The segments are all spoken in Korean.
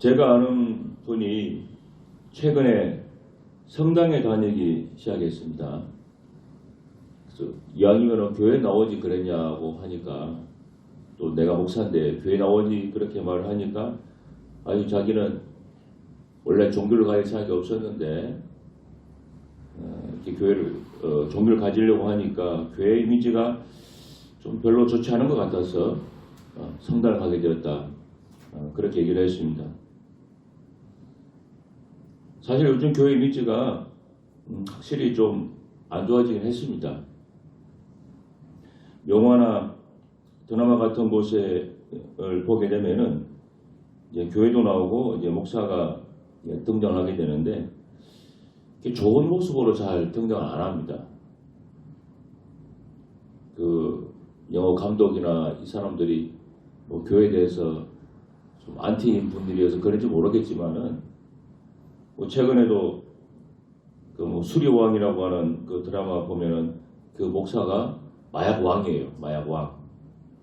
제가 아는 분이 최근에 성당에 다니기 시작했습니다. 그래서 이왕이면 교회 나오지 그랬냐고 하니까, 또 내가 목사인데 교회 나오지 그렇게 말을 하니까, 아니 자기는 원래 종교를 가질 생각이 없었는데 이렇게 교회를 종교를 가지려고 하니까 교회 이미지가 좀 별로 좋지 않은 것 같아서 성당을 가게 되었다, 그렇게 얘기를 했습니다. 사실 요즘 교회 이미지가 확실히 좀 안 좋아지긴 했습니다. 영화나 드라마 같은 곳을 보게 되면은 이제 교회도 나오고 이제 목사가 등장하게 되는데, 좋은 모습으로 잘 등장을 안 합니다. 그 영화 감독이나 이 사람들이 뭐 교회에 대해서 좀 안티인 분들이어서 그런지 모르겠지만은, 뭐 최근에도 그 뭐 수리왕이라고 하는 그 드라마 보면은 그 목사가 마약 왕이에요. 마약 왕.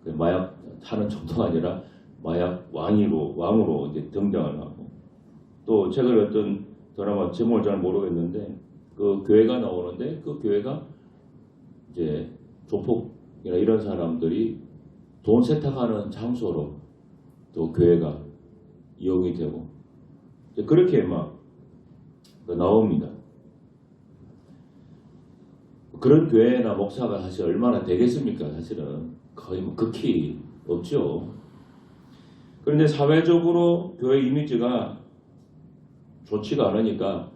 그 마약 타는 정도가 아니라 마약 왕으로 이제 등장을 하고, 또 최근에 어떤 드라마 제목을 잘 모르겠는데 그 교회가 나오는데, 그 교회가 이제 조폭이나 이런 사람들이 돈 세탁하는 장소로 또 교회가 이용이 되고, 그렇게 막 나옵니다. 그런 교회나 목사가 사실 얼마나 되겠습니까? 사실은 거의 뭐 극히 없죠. 그런데 사회적으로 교회 이미지가 좋지가 않으니까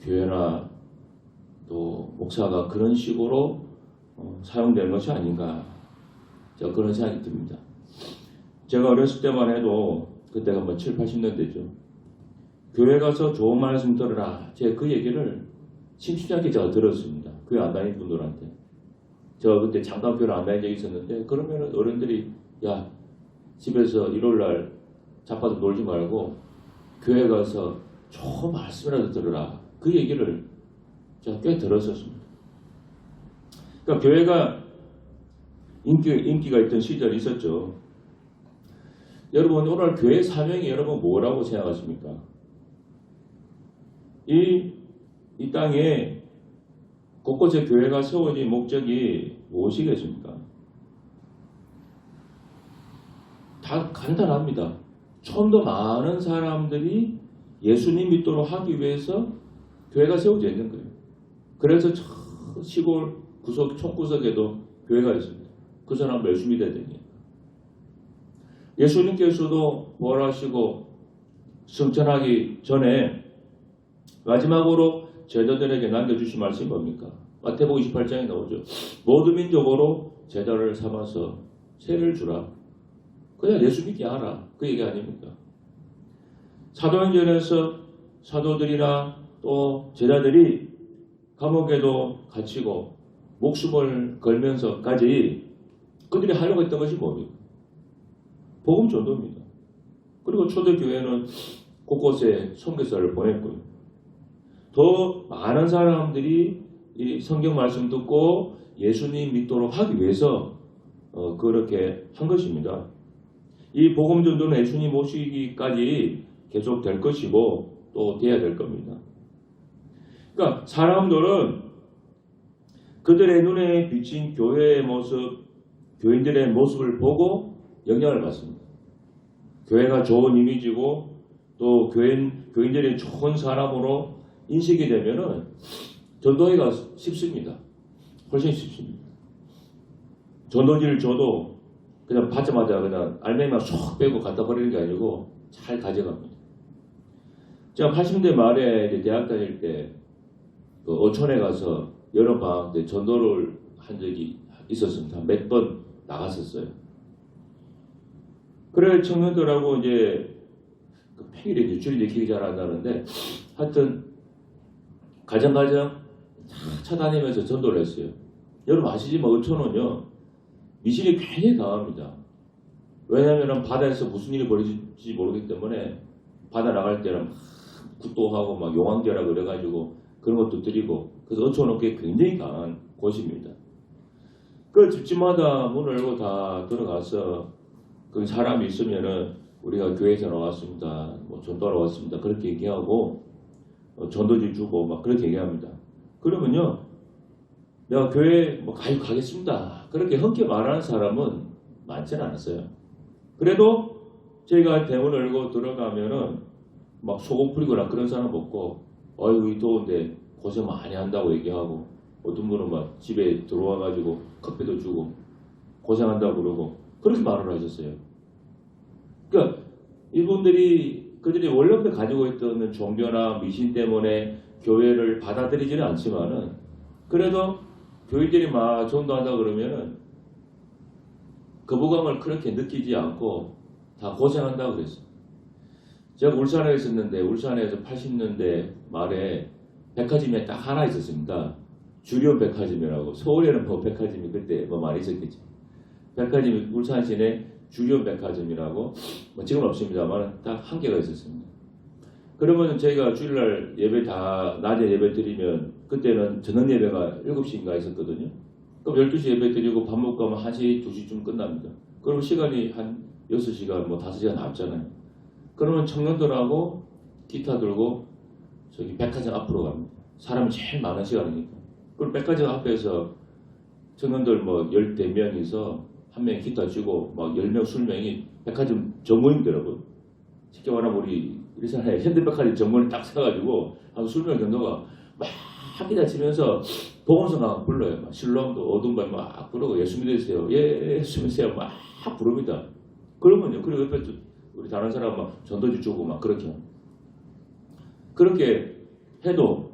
교회나 또 목사가 그런 식으로 사용되는 것이 아닌가, 제가 그런 생각이 듭니다. 제가 어렸을 때만 해도, 그때가 뭐 7, 80년대죠. 교회 가서 좋은 말씀 들으라, 제가 그 얘기를 심심치 않게 제가 들었습니다. 교회 안 다니는 분들한테. 제가 그때 잠깐 교회를 안 다닌 적이 있었는데, 그러면 어른들이 야, 집에서 일요일날 자빠져 놀지 말고 교회 가서 좋은 말씀이라도 들으라, 그 얘기를 제가 꽤 들었었습니다. 그러니까 교회가 인기가 있던 시절이 있었죠. 여러분, 오늘 교회 사명이 여러분 뭐라고 생각하십니까? 이 땅에 곳곳에 교회가 세워진 목적이 무엇이겠습니까? 다 간단합니다. 좀 더 많은 사람들이 예수님 믿도록 하기 위해서 교회가 세워져 있는 거예요. 그래서 시골 총구석에도 교회가 있습니다. 그 사람 열심히 돼야 되니까. 예수님께서도 부활하시고 승천하기 전에 마지막으로 제자들에게 남겨주신 말씀이 뭡니까? 마태복음 28장에 나오죠. 모든 민족으로 제자를 삼아서 세를 주라. 그냥 예수 믿게 하라, 그 얘기 아닙니까? 사도행전에서 사도들이나 또 제자들이 감옥에도 갇히고 목숨을 걸면서까지 그들이 하려고 했던 것이 뭡니까? 복음 전도입니다. 그리고 초대교회는 곳곳에 선교사를 보냈고요. 더 많은 사람들이 이 성경 말씀 듣고 예수님 믿도록 하기 위해서 그렇게 한 것입니다. 이 복음 전도는 예수님 오시기까지 계속 될 것이고 또 돼야 될 겁니다. 그러니까 사람들은 그들의 눈에 비친 교회의 모습, 교인들의 모습을 보고 영향을 받습니다. 교회가 좋은 이미지고 또 교인들이 좋은 사람으로 인식이 되면은 전도하기가 쉽습니다. 훨씬 쉽습니다. 전도지를 줘도 그냥 받자마자 그냥 알맹이만 쏙 빼고 갖다 버리는 게 아니고 잘 가져갑니다. 제가 80년대 말에 이제 대학 다닐 때 그 어촌에 가서 여름방학 때 전도를 한 적이 있었습니다. 몇 번 나갔었어요. 그래 청년들하고 이제 그 평일에 이제 줄이 기억이 잘 안 나는데, 하여튼 가정 찾아다니면서 전도를 했어요. 여러분 아시지만 어촌은요 미신이 굉장히 강합니다. 왜냐하면 바다에서 무슨 일이 벌어질지 모르기 때문에 바다 나갈 때는 굿도하고 막 용왕제라 그래가지고 그런 것도 드리고, 그래서 어촌은 게 굉장히 강한 곳입니다. 그 집집마다 문을 열고 다 들어가서 그 사람이 있으면은 우리가 교회에서 나왔습니다, 뭐 뭐 전도하러 왔습니다. 그렇게 얘기하고 전도지 주고 막 그렇게 얘기합니다. 그러면요, 내가 교회 뭐 가겠습니다. 그렇게 흔쾌 말하는 사람은 많지는 않았어요. 그래도 저희가 대문을 열고 들어가면은 막 소금 뿌리거나 그런 사람 없고, 어이구 더운데 고생 많이 한다고 얘기하고, 어떤 분은 막 집에 들어와가지고 커피도 주고 고생한다고 그러고 그렇게 말을 하셨어요. 그러니까 이분들이 그들이 원래부터 가지고 있던 종교나 미신 때문에 교회를 받아들이지는 않지만은 그래도 교인들이 막 전도한다 그러면은 거부감을 그렇게 느끼지 않고 다 고생한다고 그랬어요. 제가 울산에 있었는데 울산에서 80년대 말에 백화점에 딱 하나 있었습니다. 주리온 백화점이라고. 서울에는 뭐 백화점이 그때 뭐 많이 있었겠지. 백화점이 울산 시내 주리온 백화점이라고 뭐 지금은 없습니다만 딱 한 개가 있었습니다. 그러면 저희가 주일날 예배 다 낮에 예배 드리면 그때는 저녁 예배가 7시인가 있었거든요. 그럼 12시 예배 드리고 밥 먹고 하면 1시, 2시쯤 끝납니다. 그럼 시간이 한 6시간, 뭐 5시간 남잖아요. 그러면 청년들하고 기타 들고 저기 백화점 앞으로 갑니다. 사람이 제일 많은 시간이니까. 그럼 백화점 앞에서 청년들 뭐 14명이서 한 명이 기타 치고 막 10명, 20명이 백화점 전무님더라고요. 쉽게 말하면 우리 일산에 현대백화점 전문을 딱 사가지고 한 20명 정도가 막 기타 치면서 복음성가 불러요. 막 실로암도 어둠과 막 부르고 예수 믿으세요. 예수 믿으세요. 막 부릅니다. 그러면요. 그리고 옆에 우리 다른 사람 막 전도지 주고 막 그렇게 그렇게 해도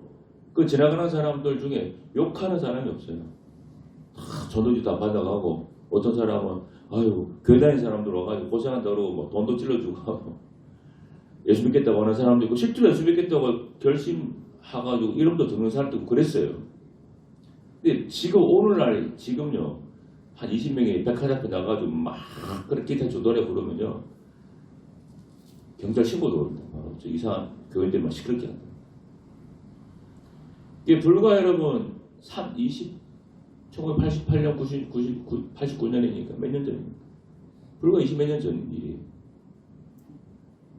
그 지나가는 사람들 중에 욕하는 사람이 없어요. 전도지 다 받아가고 어떤 사람은 아유 교회 다니는 사람들 와가지고 고생한다 그러고 뭐 돈도 찔러주고 하고 예수 믿겠다고 하는 사람도 있고 실제로 예수 믿겠다고 결심해가지고 이름도 듣는 사람도 있고 그랬어요. 근데 지금 오늘날 지금요 한 20명이 백화점 앞에 나가가지고 막 그렇게 기타 쳐 노래 부르면요 경찰 신고도 합니다. 저 이상한 교인들이 막 시끄럽게 한다. 이게 불과 여러분 1988년 89년이니까 몇 년 전입니까? 불과 20몇 년 전 일이에요.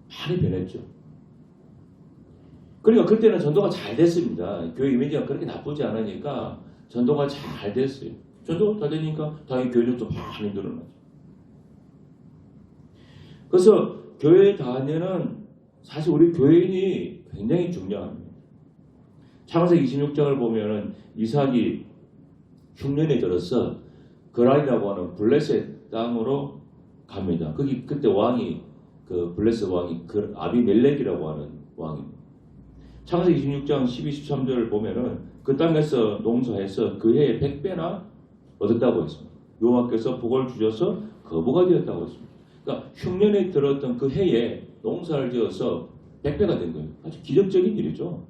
많이 변했죠. 그러니까 그때는 전도가 잘 됐습니다. 교회 이미지가 그렇게 나쁘지 않으니까 전도가 잘 됐어요. 전도가 잘 되니까 당연히 교인들도 많이 늘어나죠. 그래서 교회 다니는 사실 우리 교인이 굉장히 중요합니다. 창세기 26장을 보면은 이삭이 흉년에 들어서 거란이라고 하는 블레셋 땅으로 갑니다. 거기 그때 왕이 그 블레셋 왕이 그 아비멜렉이라고 하는 왕입니다. 창세기 26장 12, 13절을 보면은 그 땅에서 농사해서 그 해에 100배나 얻었다고 했습니다. 여호와께서 복을 주셔서 거부가 되었다고 했습니다. 그러니까 흉년에 들었던 그 해에 농사를 지어서 100배가 된 거예요. 아주 기적적인 일이죠.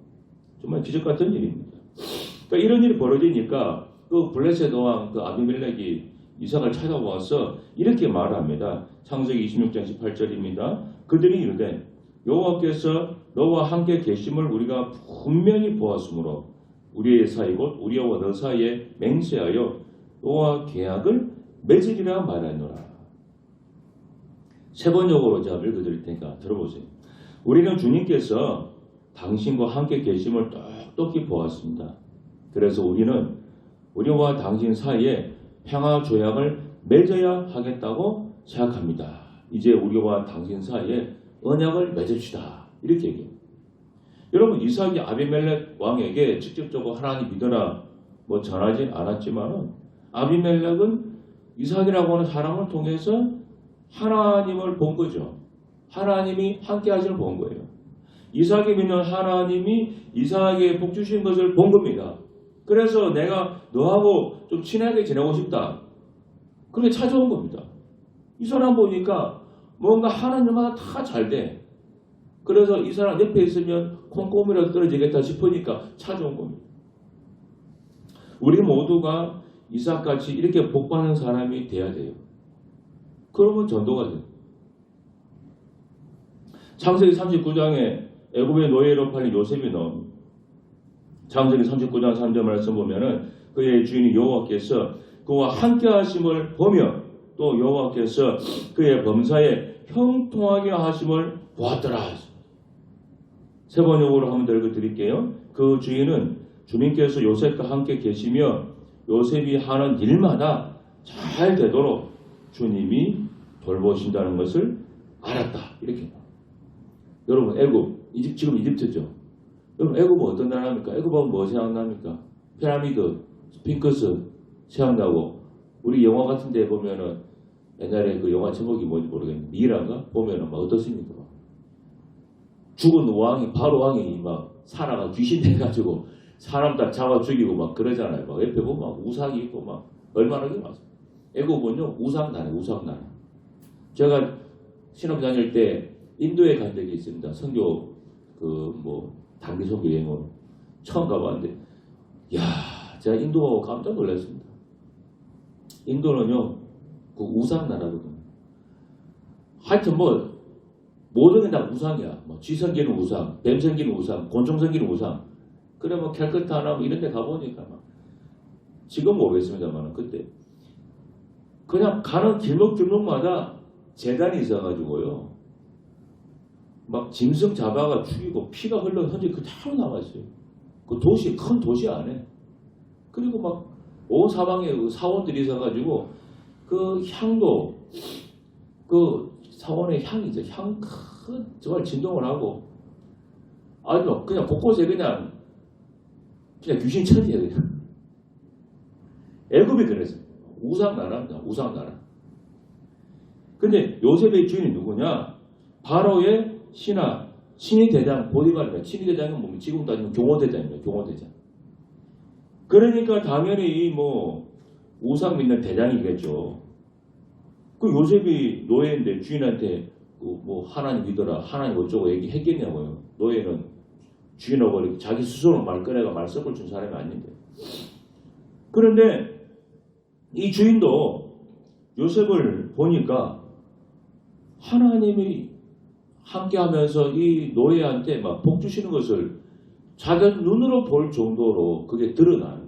정말 기적 같은 일입니다. 그러니까 이런 일이 벌어지니까 그 블레셋 왕 그 아비멜렉이 이삭을 찾아와서 이렇게 말합니다. 창세기 26장 18절입니다. 그들이 이르되 여호와께서 너와 함께 계심을 우리가 분명히 보았으므로 우리의 사이 곧 우리와 너 사이에 맹세하여 너와 계약을 맺으리라 말하노라. 세 번역으로 제가 읽어드릴 테니까 들어보세요. 우리는 주님께서 당신과 함께 계심을 똑똑히 보았습니다. 그래서 우리는 우리와 당신 사이에 평화 조약을 맺어야 하겠다고 생각합니다. 이제 우리와 당신 사이에 언약을 맺읍시다. 이렇게 얘기해요. 여러분 이삭이 아비멜렉 왕에게 직접적으로 하나님 믿어라 뭐 전하진 않았지만은 아비멜렉은 이삭이라고 하는 사람을 통해서 하나님을 본 거죠. 하나님이 함께 하시는 본 거예요. 이삭이 믿는 하나님이 이삭에게 복 주신 것을 본 겁니다. 그래서 내가 너하고 좀 친하게 지내고 싶다. 그렇게 찾아온 겁니다. 이 사람 보니까 뭔가 하는 일마다 다 잘 돼. 그래서 이 사람 옆에 있으면 콩고물이라도 떨어지겠다 싶으니까 찾아온 겁니다. 우리 모두가 이삭같이 이렇게 복받는 사람이 돼야 돼요. 그러면 전도가 돼요. 창세기 39장에 애굽의 노예로 팔린 요셉이 나옵니다. 창세기 39장 3절 말씀 보면은 그의 주인이 여호와께서 그와 함께 하심을 보며 또 여호와께서 그의 범사에 형통하게 하심을 보았더라. 세 번역으로 한번 더 읽어드릴게요. 그 주인은 주님께서 요셉과 함께 계시며 요셉이 하는 일마다 잘 되도록 주님이 돌보신다는 것을 알았다. 이렇게. 여러분 애굽, 지금 이집트죠. 여러분 애굽은 어떤 나라입니까? 애굽은 뭐 생각납니까? 피라미드, 스핑크스 생각나고 우리 영화 같은 데 보면은 옛날에 그 영화 제목이 뭔지 모르겠는데 미라인가? 보면은 막 어떻습니까? 죽은 왕이 바로 왕이 막 살아가 귀신 돼가지고 사람 다 잡아 죽이고 막 그러잖아요. 막 옆에 보면 막 우상이 있고 막 얼마나 많습니다. 애굽은요 우상나라, 우상나라. 제가 신학 다닐 때 인도에 간 적이 있습니다. 선교 단기 선교 여행으로 처음 가봤는데, 야, 제가 인도 깜짝 놀랐습니다. 인도는요 그 우상나라거든요. 하여튼 모든 게 다 우상이야. 쥐 생기는 우상, 뱀 생기는 우상, 곤충 생기는 우상. 그래 캘커타나 이런 데 가보니까 지금 모르겠습니다만 그때 그냥 가는 길목길목마다 재단이 있어가지고요. 막 짐승 잡아가 죽이고 피가 흘러 흔적이 그대로 남아있어요. 그 도시, 큰 도시 안에. 그리고 막 온 사방에 사원들이 있어가지고 그 향도 그 사원의 향이죠. 향 큰 정말 진동을 하고 아니 그냥 곳곳에 그냥 귀신 천지예요. 그냥. 애굽이 그랬어요. 우상나라입니다. 우상나라. 근데 요셉의 주인이 누구냐? 바로의 신하, 친위대장 보디발입니다. 친위대장은 뭐 지금 따지면 경호대장입니다. 경호대장. 그러니까 당연히 우상 믿는 대장이겠죠. 그 요셉이 노예인데 주인한테 하나님 믿어라, 하나님 어쩌고 얘기했겠냐고요. 노예는 주인하고 이렇게 자기 스스로 말 꺼내가 말 섞을 준 사람이 아닌데. 그런데 이 주인도 요셉을 보니까 하나님이 함께하면서 이 노예한테 막 복 주시는 것을 자기 눈으로 볼 정도로 그게 드러나는.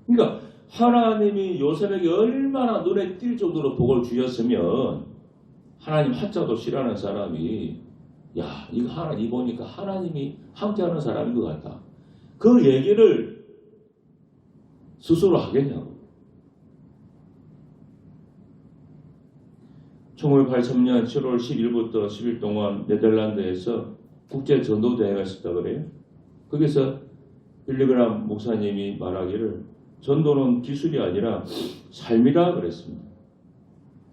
그러니까 하나님이 요셉에게 얼마나 눈에 띌 정도로 복을 주셨으면 하나님 한자도 싫어하는 사람이 야 이거 하나님 보니까 하나님이 함께하는 사람인 것 같다. 그 얘기를 스스로 하겠냐고. 1983년 7월 10일부터 10일 동안 네덜란드에서 국제 전도대회가 있었다 그래요. 거기서 빌리그람 목사님이 말하기를 전도는 기술이 아니라 삶이다 그랬습니다.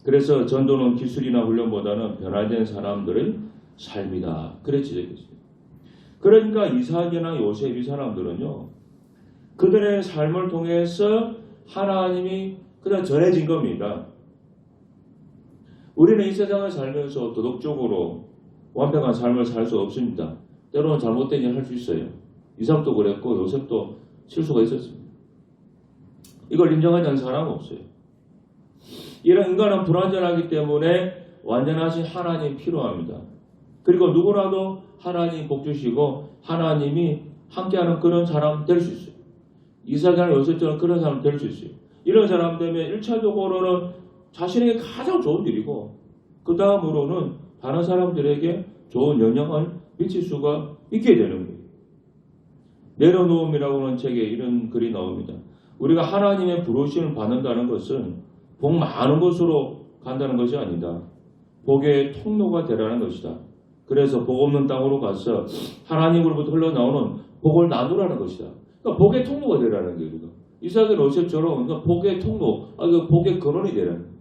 그래서 전도는 기술이나 훈련보다는 변화된 사람들의 삶이다. 그래 지적했어요. 그러니까 이삭이나 요셉 이 사람들은요. 그들의 삶을 통해서 하나님이 그냥 전해진 겁니다. 우리는 이 세상을 살면서 도덕적으로 완벽한 삶을 살 수 없습니다. 때로는 잘못된 일을 할 수 있어요. 이삭도 그랬고 요셉도 실수가 있었습니다. 이걸 인정하지 않는 사람은 없어요. 이런 인간은 불완전하기 때문에 완전하신 하나님이 필요합니다. 그리고 누구라도 하나님 복 주시고 하나님이 함께하는 그런 사람 될 수 있어요. 이삭이나 요셉처럼 그런 사람 될 수 있어요. 이런 사람 되면 1차적으로는 자신에게 가장 좋은 일이고 그 다음으로는 다른 사람들에게 좋은 영향을 미칠 수가 있게 되는 거예요. 내려놓음이라고 하는 책에 이런 글이 나옵니다. 우리가 하나님의 부르심을 받는다는 것은 복 많은 곳으로 간다는 것이 아니다. 복의 통로가 되라는 것이다. 그래서 복 없는 땅으로 가서 하나님으로부터 흘러나오는 복을 나누라는 것이다. 그러니까 복의 통로가 되라는 게 우리가. 이삭의 요셉처럼 그러니까 복의 통로, 복의 근원이 되라는 거예요.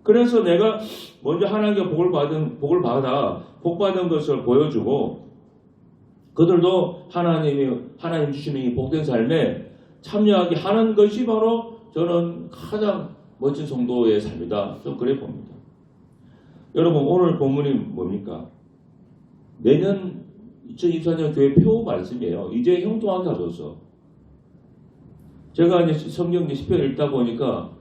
그래서 내가 먼저 하나님께 복을 받아 복 받은 것을 보여주고 그들도 하나님 주시는 이 복된 삶에 참여하게 하는 것이 바로 저는 가장 멋진 성도의 삶이다. 좀 그래 봅니다. 여러분 오늘 본문이 뭡니까? 내년 2024년 교회 표 말씀이에요. 이제 형통하게 하소서. 제가 이제 성경 10편 읽다 보니까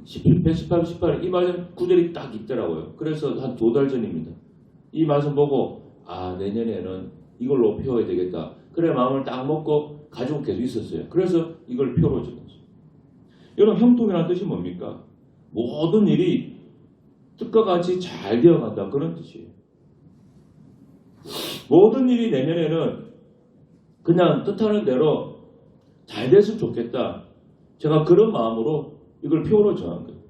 118, 18 이 말씀 구절이 딱 있더라고요. 그래서 한 2달 전입니다. 이 말씀 보고 내년에는 이걸로 표해야 되겠다. 그래 마음을 딱 먹고 가지고 계속 있었어요. 그래서 이걸 표로 적었어요. 여러분 형통이라는 뜻이 뭡니까? 모든 일이 뜻과 같이 잘 되어간다. 그런 뜻이에요. 모든 일이 내년에는 그냥 뜻하는 대로 잘 됐으면 좋겠다. 제가 그런 마음으로 이걸 표로 정한 거예요.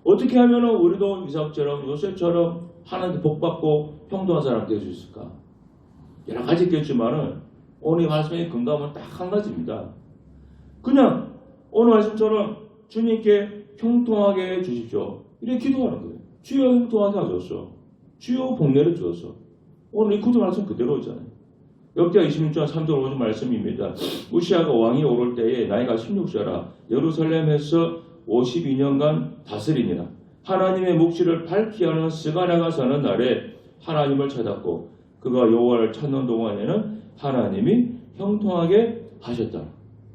어떻게 하면 우리도 이삭처럼 요셉처럼 하나님께 복받고 평등한 사람 될 수 있을까? 여러 가지 있겠지만은 오늘 말씀의 근감은 딱 한 가지입니다. 그냥 오늘 말씀처럼 주님께 형통하게 해주십시오. 이렇게 기도하는 거예요. 주여 형통하게 하소서. 주여 복내를 주소서. 오늘 이 구절 말씀 그대로잖아요. 역대하 26장 3절 5절 말씀입니다. 우시아가 왕이 오를 때에 나이가 16세라 예루살렘에서 52년간 다스리니라. 하나님의 묵시를 밝히 하는 스가랴가 사는 날에 하나님을 찾았고 그가 여호와를 찾는 동안에는 하나님이 형통하게 하셨다.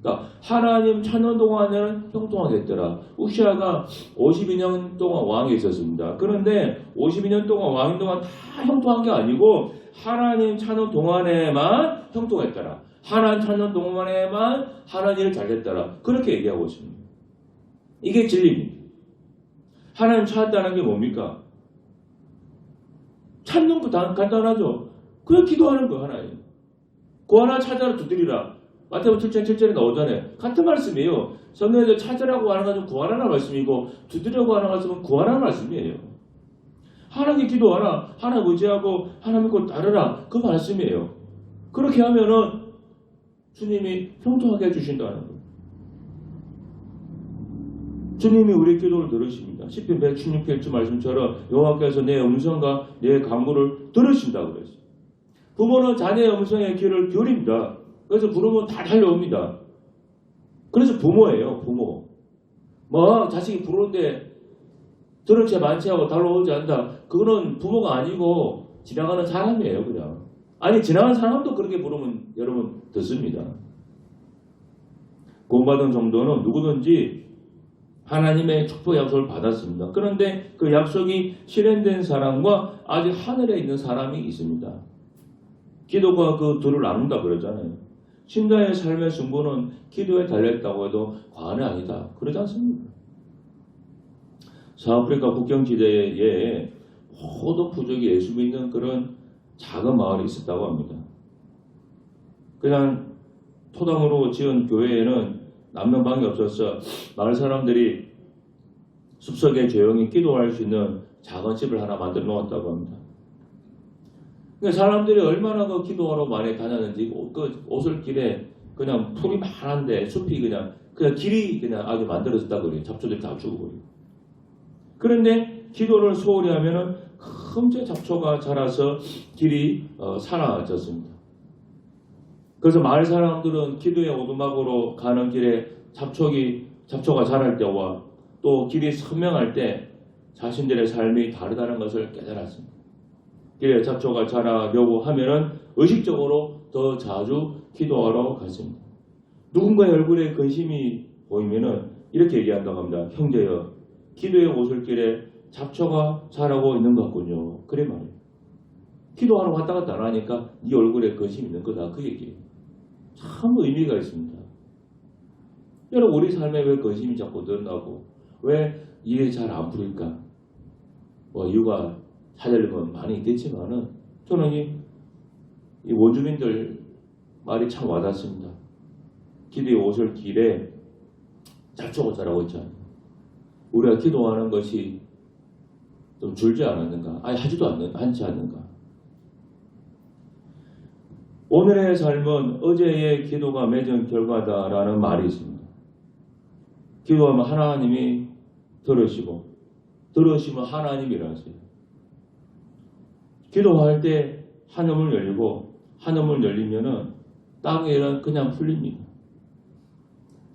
그러니까 하나님 찾는 동안에는 형통하게 했더라. 우시아가 52년 동안 왕에 있었습니다. 그런데 52년 동안 왕인 동안 다 형통한 게 아니고 하나님 찾는 동안에만 형통했더라. 하나님 찾는 동안에만 하나님을 잘 됐더라. 그렇게 얘기하고 있습니다. 이게 진리입니다. 하나님 찾았다는 게 뭡니까? 찾는 거 간단하죠. 그냥 기도하는 거 하나님. 구하라 찾아라 두드리라. 마태복음 7장 7절에 나오잖아요. 같은 말씀이에요. 성경에도 찾으라고 하는 것은 구하라는 말씀이고 두드리라고 하는 말씀은 구하라는 말씀이에요. 하나님 기도하라. 하나님 의지하고 하나님 믿고 따르라. 그 말씀이에요. 그렇게 하면은 주님이 형통하게 해주신다는 거예요. 주님이 우리 기도를 들으십니다. 시편 116편 말씀처럼 여호와께서 내 음성과 내 간구를 들으신다고 그랬어요. 부모는 자녀의 음성에 귀를 기울입니다. 그래서 부르면 다 달려옵니다. 그래서 부모예요. 부모. 뭐 자식이 부르는데 들은 채 만취하고 달려오지 않는다. 그거는 부모가 아니고 지나가는 사람이에요. 그냥. 아니 지나가는 사람도 그렇게 부르면 여러분 듣습니다. 구원받은 정도는 누구든지 하나님의 축복 약속을 받았습니다. 그런데 그 약속이 실현된 사람과 아직 하늘에 있는 사람이 있습니다. 기도가 그 둘을 나눈다 그러잖아요. 신자의 삶의 승부는 기도에 달려있다고 해도 과언이 아니다. 그러지 않습니까? 서아프리카 국경지대에 모든 부족이 예수 믿는 그런 작은 마을이 있었다고 합니다. 그냥 토당으로 지은 교회에는 남는 방이 없어서 마을 사람들이 숲속에 조용히 기도할 수 있는 작은 집을 하나 만들어 놓았다고 합니다. 그러니까 사람들이 얼마나 그 기도하러 많이 다녔는지 그 오솔길에 그냥 풀이 많은데 숲이 그냥 길이 그냥 아주 만들어졌다고 그래요. 잡초들이 다 죽어버리고. 그런데 기도를 소홀히 하면은 금세 잡초가 자라서 길이 사라졌습니다. 그래서 마을 사람들은 기도의 오두막으로 가는 길에 잡초가 자랄 때와 또 길이 선명할 때 자신들의 삶이 다르다는 것을 깨달았습니다. 길에 잡초가 자라려고 하면은 의식적으로 더 자주 기도하러 갔습니다. 누군가의 얼굴에 근심이 보이면은 이렇게 얘기한다고 합니다. 형제여, 기도의 오솔길에 잡초가 자라고 있는 것 같군요. 그래 말이에요. 기도하러 왔다 갔다 안 하니까 네 얼굴에 근심이 있는 거다. 그 얘기예요. 참 의미가 있습니다. 여러분 우리 삶에 왜 근심이 자꾸 늘어나고 왜 일이 잘 안 풀릴까? 뭐 이유가 찾으려면 많이 있겠지만은 저는 이 원주민들 말이 참 와닿습니다. 기도의 오솔길에 잡초가 자라고 있잖아요. 우리가 기도하는 것이 좀 줄지 않았는가? 아니 하지도 않지 않는가? 오늘의 삶은 어제의 기도가 맺은 결과다라는 말이 있습니다. 기도하면 하나님이 들으시면 하나님이 일하세요. 기도할 때 한음을 열고 한음을 열리면은 땅의 일은 그냥 풀립니다.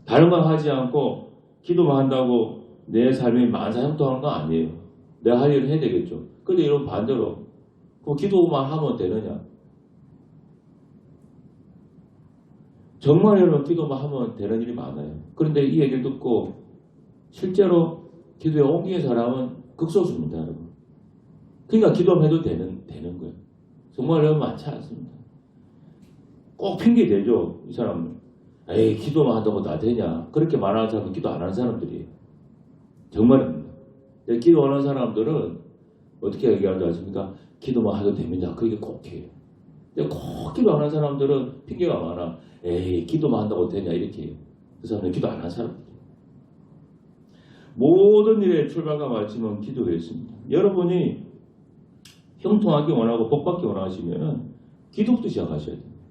다른 거 하지 않고 기도만 한다고 내 삶이 만사형통하는 거 아니에요. 내가 할 일을 해야 되겠죠. 근데 이런 반대로 그 기도만 하면 되느냐? 정말 여러분 기도만 하면 되는 일이 많아요. 그런데 이 얘기를 듣고 실제로 기도에 옮긴 사람은 극소수입니다, 여러분. 그러니까 기도만 해도 되는 거예요. 정말 여러분 많지 않습니다. 꼭 핑계 대죠, 이 사람은. 에이, 기도만 한다고 다 되냐? 그렇게 말하는 사람은 기도 안 하는 사람들이에요. 정말입니다. 기도하는 사람들은 어떻게 얘기하는지 아십니까? 기도만 해도 됩니다. 그게 꼭 해요. 근데 꼭 기도 안 하는 사람들은 핑계가 많아. 에이, 기도만 한다고 되냐 이렇게 해요. 그 사람은 기도 안 하는 사람들. 모든 일의 출발과 마침은 기도였습니다. 여러분이 형통하기 원하고 복받기 원하시면 기도부터 시작하셔야 됩니다.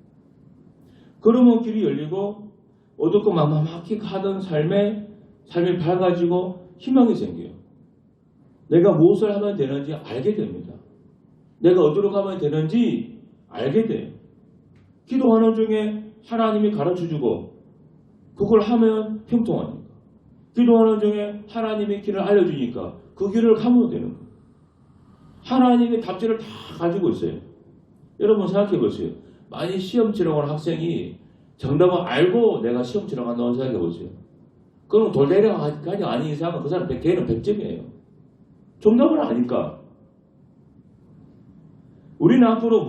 그러면 길이 열리고 어둡고 막막히 하던 삶이 밝아지고 희망이 생겨요. 내가 무엇을 하면 되는지 알게 됩니다. 내가 어디로 가면 되는지 알게 돼요. 기도하는 중에 하나님이 가르쳐주고 그걸 하면 형통하니까. 기도하는 중에 하나님의 길을 알려주니까 그 길을 가면 되는 거예요. 하나님의 답지를 다 가지고 있어요. 여러분 생각해 보세요. 만약 시험 치러 온 학생이 정답을 알고 내가 시험 치러 간다고 생각해 보세요. 그럼 돌대리가 아닌 이상은 그 사람 걔는 100점이에요. 정답을 아니까. 우리는 앞으로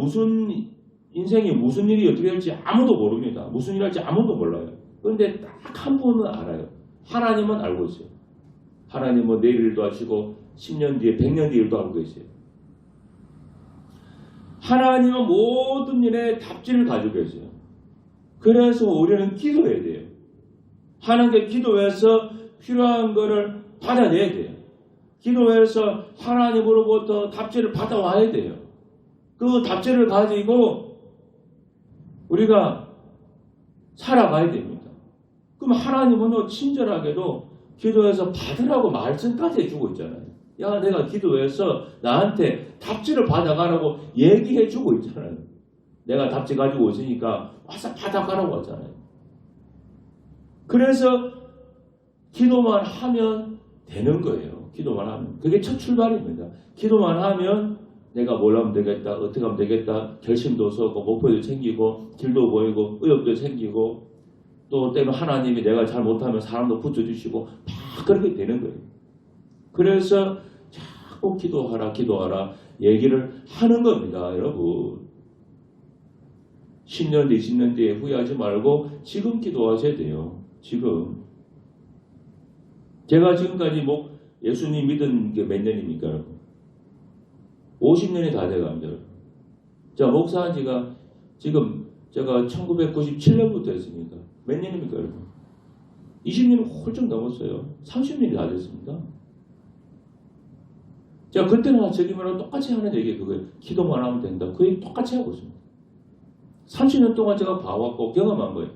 인생이 무슨 일이 어떻게 될지 아무도 모릅니다. 무슨 일 할지 아무도 몰라요. 그런데 딱 한 분은 알아요. 하나님은 알고 있어요. 하나님은 내일 일도 하시고 10년 뒤에 100년 뒤에 일도 하고 계세요. 하나님은 모든 일에 답지를 가지고 계세요. 그래서 우리는 기도해야 돼요. 하나님께 기도해서 필요한 것을 받아내야 돼요. 기도해서 하나님으로부터 답지를 받아와야 돼요. 그 답지를 가지고 우리가 살아가야 됩니다. 그럼 하나님은 친절하게도 기도해서 받으라고 말씀까지 해주고 있잖아요. 야, 내가 기도해서 나한테 답지를 받아가라고 얘기해주고 있잖아요. 내가 답지 가지고 있으니까 와서 받아가라고 하잖아요. 그래서 기도만 하면 되는 거예요. 기도만 하면. 그게 첫 출발입니다. 기도만 하면 내가 뭘 하면 되겠다, 어떻게 하면 되겠다, 결심도 서고 목표도 생기고 길도 보이고 의욕도 생기고 또 때로 하나님이 내가 잘 못하면 사람도 붙여주시고 막 그렇게 되는 거예요. 그래서 자꾸 기도하라 얘기를 하는 겁니다. 여러분. 10년 뒤 20년 뒤에 후회하지 말고 지금 기도하셔야 돼요. 지금. 제가 지금까지 예수님 믿은 게 몇 년입니까? 여러분? 50년이 다 돼갑니다. 자, 목사한 지가 지금 제가 1997년부터 했으니까 몇 년입니까, 여러분? 20년이 훌쩍 넘었어요. 30년이 다 됐습니다. 자, 그때나 저기면 똑같이 하는 얘기 그거예요. 기도만 하면 된다. 그 얘기 똑같이 하고 있습니다. 30년 동안 제가 봐왔고 경험한 거예요.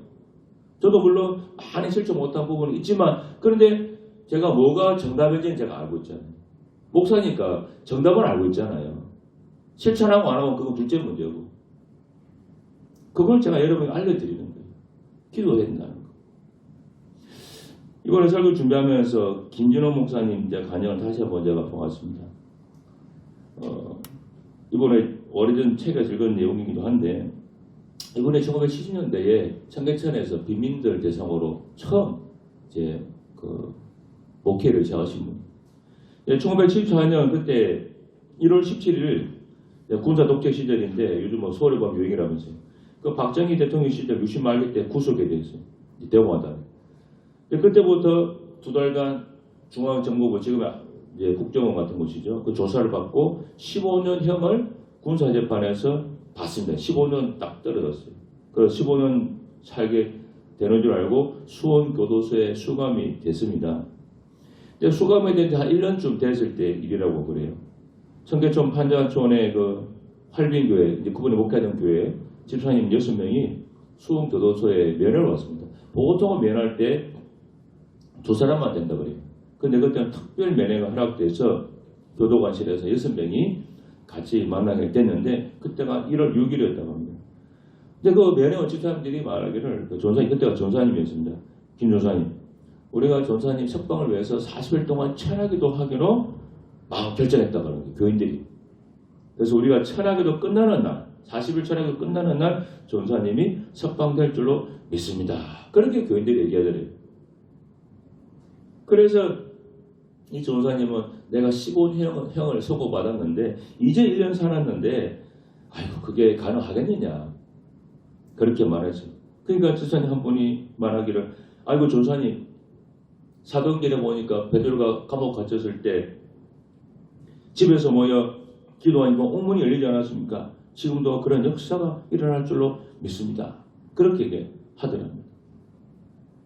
저도 물론 많이 실천 못한 부분이 있지만 그런데 제가 뭐가 정답인지는 제가 알고 있잖아요. 목사니까 정답을 알고 있잖아요. 실천하고 안 하고 그건 둘째 문제고. 그걸 제가 여러분에게 알려드리는 거예요. 기도해야 된다는 거. 이번에 설교 준비하면서 김진호 목사님 이제 간증을 다시 한번 제가 보았습니다. 이번에 오래전 책에서 읽은 내용이기도 한데 이번에 1970년대에 청계천에서 빈민들 대상으로 처음 이제 목회를 시작하신 분. 1974년 그때 1월 17일 군사 독재 시절인데 요즘 서울에 가면 유행이라면서요. 그 박정희 대통령 시절 60만일 때 구속이 됐어요. 대공하다. 그때부터 2달간 중앙정보부 지금 이제 국정원 같은 곳이죠. 그 조사를 받고 15년형을 군사재판에서 받습니다. 15년 딱 떨어졌어요. 그래서 15년 살게 되는 줄 알고 수원교도소에 수감이 됐습니다. 수감이 된 지 한 1년쯤 됐을 때 일이라고 그래요. 청계천 판자촌의 그 활빈교회, 이제 그분이 목회하던 교회 집사님 6명이 수원교도소에 면회를 왔습니다. 보통은 면할 때 2사람만 된다 그래요. 근데 그때는 특별 면회가 허락돼서 교도관실에서 6명이 같이 만나게 됐는데 그때가 1월 6일이었다고 합니다. 근데 그 면회 집사님들이 말하기를 그 전사님, 그때가 전사님이었습니다. 김 전사님. 우리가 전사님 석방을 위해서 40일 동안 철학기도 하기로 막 결정했다 그러는 거예요. 교인들이. 그래서 우리가 철학기도 끝나는 날, 40일 철학기도 끝나는 날 전사님이 석방될 줄로 믿습니다. 그렇게 교인들이 얘기하더래요. 그래서 이 전사님은 내가 15년형을 선고받았는데 이제 1년 살았는데 아이고 그게 가능하겠느냐 그렇게 말했어요. 그러니까 전사님 한 분이 말하기를 아이고 전사님 사도행전에 보니까 베드로가 감옥 갇혔을 때 집에서 모여 기도하니까 옥문이 열리지 않았습니까? 지금도 그런 역사가 일어날 줄로 믿습니다. 그렇게 하더랍니다.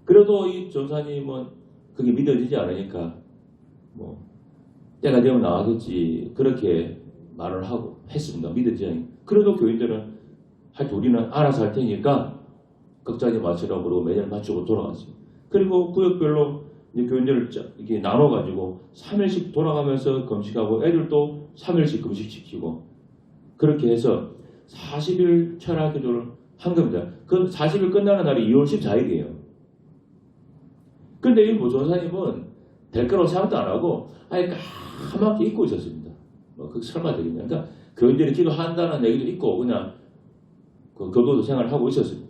그래도 이 전사님은 그게 믿어지지 않으니까 뭐 때가 되면 나가겠지 그렇게 말을 하고 했습니다. 믿어지지 않으니까. 그래도 교인들은 하여튼 우리는 알아서 할 테니까 걱정하지 마시라고 그러고 매년 맞추고 돌아갔습니다. 그리고 구역별로 이제 교인들을 이렇게 나눠가지고 3일씩 돌아가면서 금식하고 애들도 3일씩 금식시키고 그렇게 해서 40일 철학 기도를 한 겁니다. 그 40일 끝나는 날이 2월 14일이에요. 근데 이 모조사님은 될 거라고 생각도 안 하고 아예 까맣게 잊고 있었습니다. 그 설마 되겠냐. 그러니까 교인들이 기도한다는 얘기도 있고 그냥 그 교도도 생활을 하고 있었습니다.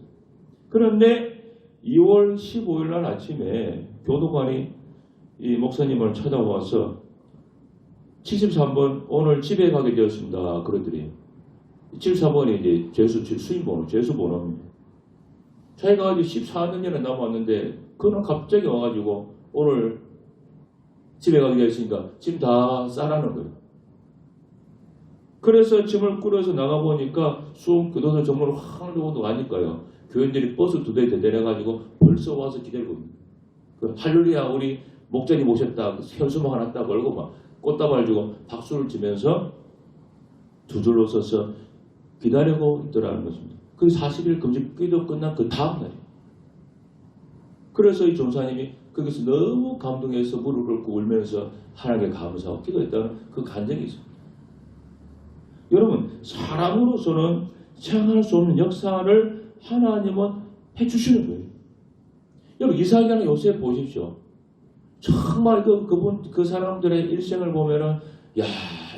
그런데 2월 15일 날 아침에 교도관이 이 목사님을 찾아와서 73번 오늘 집에 가게 되었습니다. 그러더래요. 74번이 이제 죄수 수임번호, 죄수번호입니다. 자기가 아직 14년이나 남았는데 그는 갑자기 와가지고 오늘 집에 가게 되었으니까 짐 다 싸라는 거예요. 그래서 짐을 꾸려서 나가보니까 수험 교도소 정문을 확 열고 가니까요. 교인들이 버스 2대 더 내려가지고 벌써 와서 기다리고 있는 거예요. 할렐루야 우리 목자님 오셨다. 현수막 하나 딱 걸고 막 꽃다발 주고 박수를 치면서 두 줄로 서서 기다리고 있더라는 것입니다. 그 40일 금식 기도 끝난 그 다음 날이에요. 그래서 이 전사님이 거기서 너무 감동해서 무릎을 꿇고 울면서 하나님께 감사하고 기도했다는 그 간증이 있습니다. 여러분 사람으로서는 생각할 수 없는 역사를 하나님은 해주시는 거예요. 여러분 이삭이나 요셉 보십시오. 정말 그 사람들의 일생을 보면은 야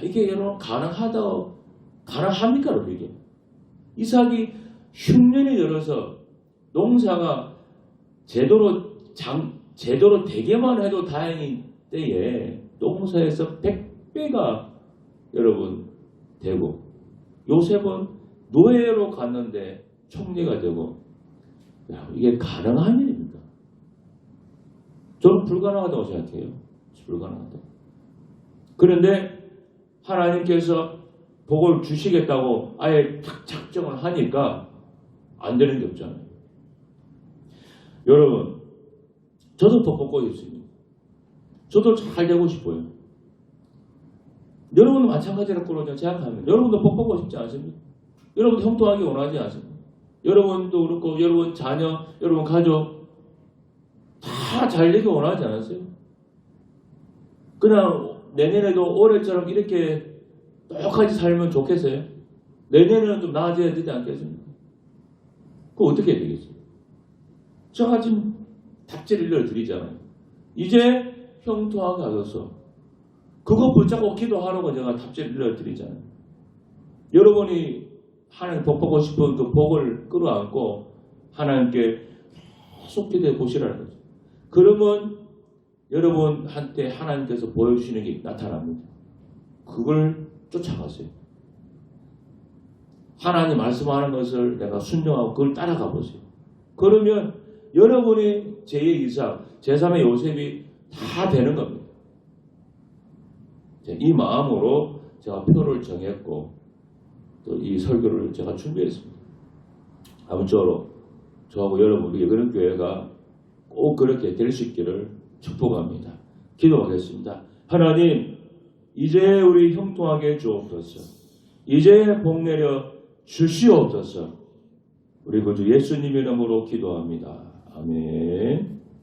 이게 여러분 가능합니까 여러분 이게? 이삭이 흉년이 들어서 농사가 제대로 되게만 해도 다행인 때에 농사에서 100배가 여러분 되고 요셉은 노예로 갔는데 총리가 되고 야, 이게 가능한 일입니까? 저는 불가능하다고 생각해요. 불가능하다고. 그런데 하나님께서 복을 주시겠다고 아예 탁 작정을 하니까 안 되는 게 없잖아요. 여러분 저도 복 받고 있습니다. 저도 잘 되고 싶어요. 여러분도 마찬가지라고 생각하면 여러분도 복 받고 싶지 않습니까? 여러분도 형통하기 원하지 않습니까? 여러분도 그렇고 여러분 자녀, 여러분 가족 다 잘 되기 원하지 않았어요? 그냥 내년에도 올해처럼 이렇게 똑같이 살면 좋겠어요? 내년에는 좀 나아져야 되지 않겠습니까? 그거 어떻게 해야 되겠어요? 제가 지금 답지를 일러드리잖아요. 이제 형통하게 하셔서 그거 붙잡고 기도하라고 제가 답지를 일러드리잖아요. 여러분이 하나님 복 받고 싶은 그 복을 끌어안고 하나님께 계속 기도해 보시라는 거죠. 그러면 여러분한테 하나님께서 보여주시는 게 나타납니다. 그걸 쫓아가세요. 하나님 말씀하는 것을 내가 순종하고 그걸 따라가 보세요. 그러면 여러분이 제2의 이삭, 제3의 요셉이 다 되는 겁니다. 이 마음으로 제가 표를 정했고 또 이 설교를 제가 준비했습니다. 아무쪼록 저하고 여러분 우리 그런 교회가 꼭 그렇게 될 수 있기를 축복합니다. 기도하겠습니다. 하나님 이제 우리 형통하게 주옵소서. 이제 복 내려 주시옵소서. 우리 구주 예수님 이름으로 기도합니다. 아멘.